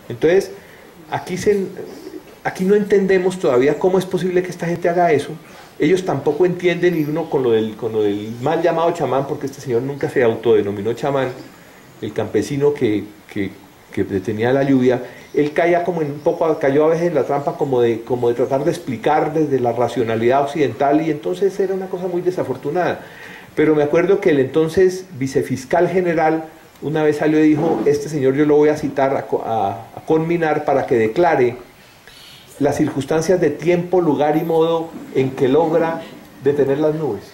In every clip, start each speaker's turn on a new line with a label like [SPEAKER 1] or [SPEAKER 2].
[SPEAKER 1] Entonces, aquí no entendemos todavía cómo es posible que esta gente haga eso. Ellos tampoco entienden, y uno con lo del mal llamado chamán, porque este señor nunca se autodenominó chamán, el campesino que detenía la lluvia, él caía como en un poco, cayó a veces en la trampa como de tratar de explicar desde la racionalidad occidental, y entonces era una cosa muy desafortunada. Pero me acuerdo que el entonces vicefiscal general una vez salió y dijo, este señor yo lo voy a citar a conminar para que declare las circunstancias de tiempo, lugar y modo en que logra detener las nubes.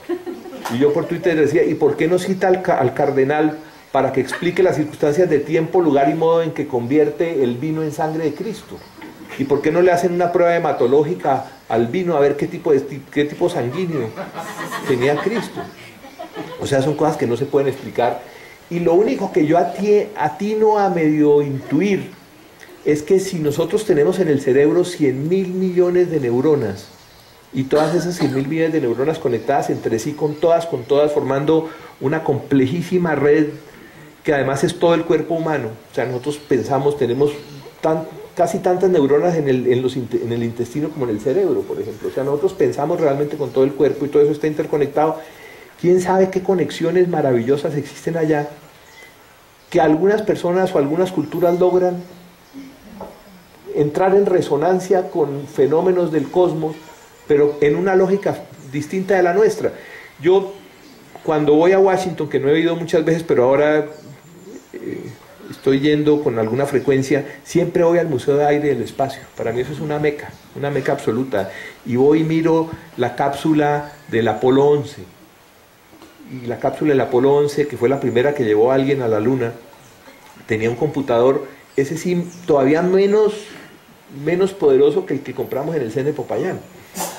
[SPEAKER 1] Y yo por Twitter decía, ¿y por qué no cita al cardenal para que explique las circunstancias de tiempo, lugar y modo en que convierte el vino en sangre de Cristo? ¿Y por qué no le hacen una prueba hematológica al vino a ver qué tipo sanguíneo tenía Cristo? O sea, son cosas que no se pueden explicar. Y lo único que yo atino a medio intuir es que si nosotros tenemos en el cerebro 100.000 millones de neuronas, y todas esas 100.000 millones de neuronas conectadas entre sí con todas, formando una complejísima red que además es todo el cuerpo humano. O sea, nosotros pensamos, tenemos casi tantas neuronas en el intestino como en el cerebro, por ejemplo. O sea, nosotros pensamos realmente con todo el cuerpo y todo eso está interconectado. ¿Quién sabe qué conexiones maravillosas existen allá que algunas personas o algunas culturas logran entrar en resonancia con fenómenos del cosmos, pero en una lógica distinta de la nuestra? Yo, cuando voy a Washington, que no he ido muchas veces, pero ahora estoy yendo con alguna frecuencia, siempre voy al Museo de Aire y del Espacio. Para mí eso es una meca absoluta. Y voy y miro la cápsula del Apolo 11. Y la cápsula del Apolo 11, que fue la primera que llevó a alguien a la Luna, tenía un computador, ese sí, todavía menos poderoso que el que compramos en el CEN de Popayán.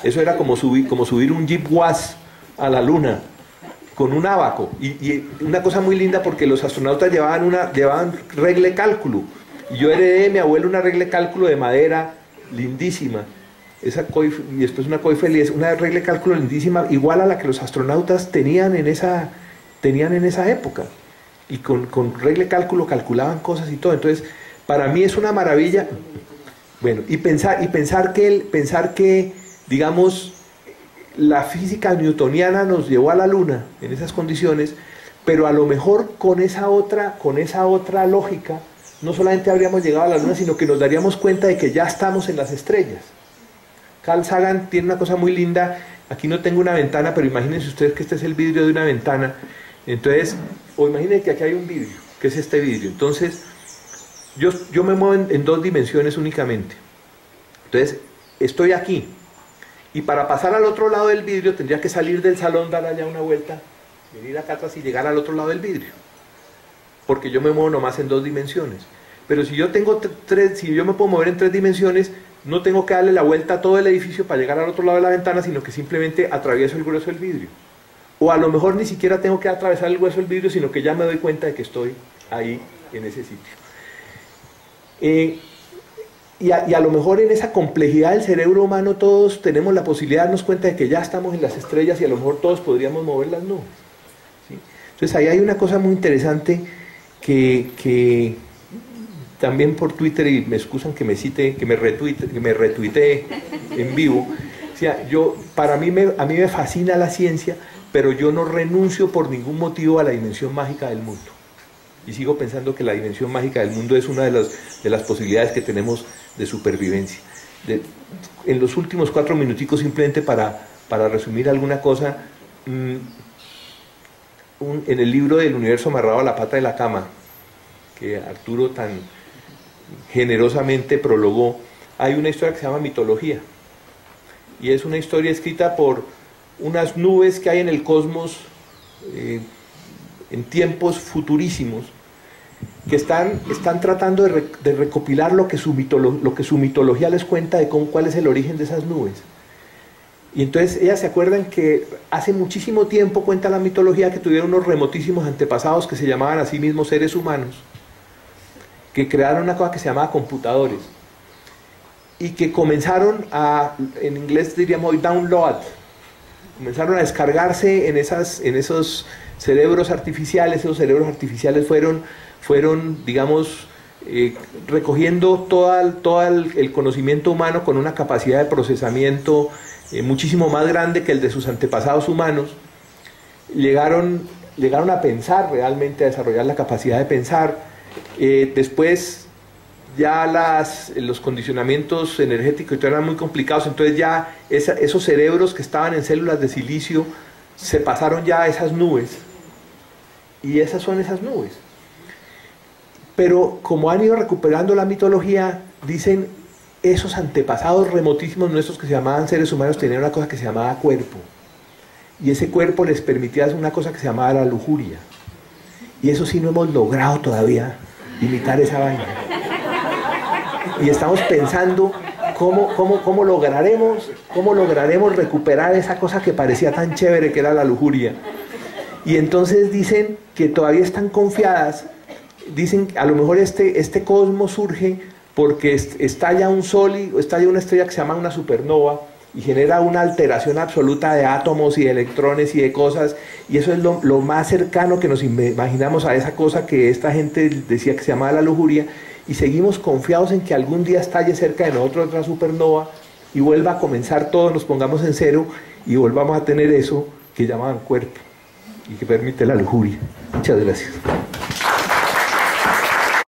[SPEAKER 1] Eso era como subir un Jeep Waz a la Luna con un ábaco, y una cosa muy linda, porque los astronautas llevaban regle cálculo, y yo heredé de mi abuelo una regle cálculo de madera lindísima, y después una Coifel, una regle cálculo lindísima, igual a la que los astronautas tenían en esa época, y con regle cálculo calculaban cosas y todo. Entonces, para mí es una maravilla. Bueno, y pensar que, digamos, la física newtoniana nos llevó a la Luna en esas condiciones, pero a lo mejor con esa otra lógica, no solamente habríamos llegado a la Luna, sino que nos daríamos cuenta de que ya estamos en las estrellas. Carl Sagan tiene una cosa muy linda. Aquí no tengo una ventana, pero imagínense ustedes que este es el vidrio de una ventana. Entonces, o imaginen que aquí hay un vidrio, que es este vidrio. Entonces, yo me muevo en 2 dimensiones únicamente. Entonces, estoy aquí. Y para pasar al otro lado del vidrio tendría que salir del salón, dar allá una vuelta, venir acá atrás y llegar al otro lado del vidrio. Porque yo me muevo nomás en 2 dimensiones. Pero si yo me puedo mover en 3 dimensiones, no tengo que darle la vuelta a todo el edificio para llegar al otro lado de la ventana, sino que simplemente atravieso el grueso del vidrio. O a lo mejor ni siquiera tengo que atravesar el grueso del vidrio, sino que ya me doy cuenta de que estoy ahí, en ese sitio. Y a lo mejor en esa complejidad del cerebro humano todos tenemos la posibilidad de darnos cuenta de que ya estamos en las estrellas, y a lo mejor todos podríamos mover las nubes, ¿sí? Entonces ahí hay una cosa muy interesante que también por Twitter, y me excusan que me retuitee en vivo. O sea, a mí me fascina la ciencia, pero yo no renuncio por ningún motivo a la dimensión mágica del mundo. Y sigo pensando que la dimensión mágica del mundo es una de las posibilidades que tenemos de supervivencia. En los últimos 4 minuticos, simplemente para resumir alguna cosa, en el libro del universo amarrado a la pata de la cama, que Arturo tan generosamente prologó, hay una historia que se llama mitología. Y es una historia escrita por unas nubes que hay en el cosmos en tiempos futurísimos, que están tratando de recopilar lo que su mitología les cuenta de cuál es el origen de esas nubes. Y entonces ellas se acuerdan que hace muchísimo tiempo, cuenta la mitología, que tuvieron unos remotísimos antepasados que se llamaban a sí mismos seres humanos, que crearon una cosa que se llamaba computadores, y que comenzaron en inglés diríamos download, comenzaron a descargarse en esos cerebros artificiales. Esos cerebros artificiales fueron digamos, recogiendo todo el conocimiento humano con una capacidad de procesamiento muchísimo más grande que el de sus antepasados humanos, llegaron a pensar realmente, a desarrollar la capacidad de pensar. Después ya los condicionamientos energéticos eran muy complicados, entonces ya esos cerebros que estaban en células de silicio se pasaron ya a esas nubes, y esas son esas nubes. Pero como han ido recuperando la mitología, dicen, esos antepasados remotísimos nuestros que se llamaban seres humanos tenían una cosa que se llamaba cuerpo, y ese cuerpo les permitía hacer una cosa que se llamaba la lujuria, y eso sí no hemos logrado todavía imitar esa vaina, y estamos pensando cómo lograremos recuperar esa cosa que parecía tan chévere que era la lujuria. Y entonces dicen que todavía están confiadas, dicen a lo mejor este cosmos surge porque estalla un sol y estalla una estrella que se llama una supernova y genera una alteración absoluta de átomos y de electrones y de cosas, y eso es lo más cercano que nos imaginamos a esa cosa que esta gente decía que se llamaba la lujuria, y seguimos confiados en que algún día estalle cerca de nosotros otra supernova y vuelva a comenzar todo, nos pongamos en cero y volvamos a tener eso que llamaban cuerpo y que permite la lujuria. Muchas gracias.